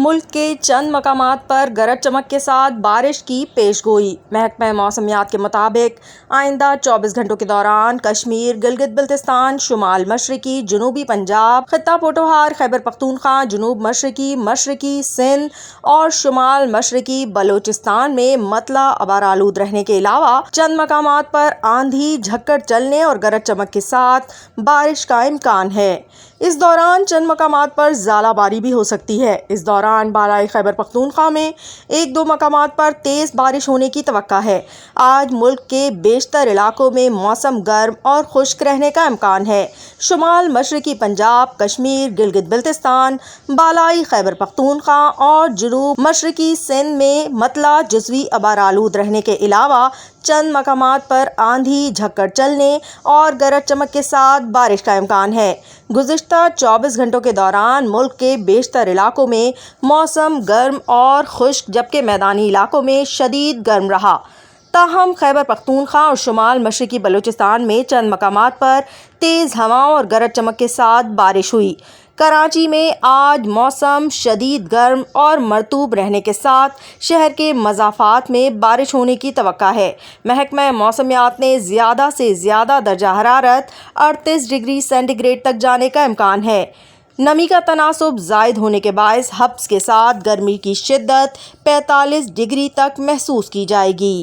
ملک کے چند مقامات پر گرج چمک کے ساتھ بارش کی پیش گوئی۔ محکمہ موسمیات کے مطابق آئندہ 24 گھنٹوں کے دوران کشمیر، گلگت بلتستان، شمال مشرقی جنوبی پنجاب، خطہ پوٹھوہار، خیبر پختونخوا، جنوب مشرقی سندھ اور شمال مشرقی بلوچستان میں مطلع عبار آلود رہنے کے علاوہ چند مقامات پر آندھی، جھکڑ چلنے اور گرج چمک کے ساتھ بارش کا امکان ہے۔ اس دوران چند مقامات پر ژالہ باری بھی ہو سکتی ہے۔ اس دوران بالائی خیبر پختونخوا میں 1-2 مقامات پر تیز بارش ہونے کی توقع ہے۔ آج ملک کے بیشتر علاقوں میں موسم گرم اور خشک رہنے کا امکان ہے۔ شمال مشرقی پنجاب، کشمیر، گلگت بلتستان، بالائی خیبر پختونخوا اور جنوب مشرقی سندھ میں مطلع جزوی عبار آلود رہنے کے علاوہ چند مقامات پر آندھی، جھکڑ چلنے اور گرج چمک کے ساتھ بارش کا امکان ہے۔ گزشتہ 24 گھنٹوں کے دوران ملک کے بیشتر علاقوں میں موسم گرم اور خشک جبکہ میدانی علاقوں میں شدید گرم رہا۔ تاہم خیبر پختونخوا اور شمال مشرقی بلوچستان میں چند مقامات پر تیز ہواؤں اور گرج چمک کے ساتھ بارش ہوئی۔ کراچی میں آج موسم شدید گرم اور مرطوب رہنے کے ساتھ شہر کے مضافات میں بارش ہونے کی توقع ہے۔ محکمہ موسمیات نے زیادہ سے زیادہ درجہ حرارت 38 ڈگری سینٹی گریڈ تک جانے کا امکان ہے۔ نمی کا تناسب زائد ہونے کے باعث ہبس کے ساتھ گرمی کی شدت 45 ڈگری تک محسوس کی جائے گی۔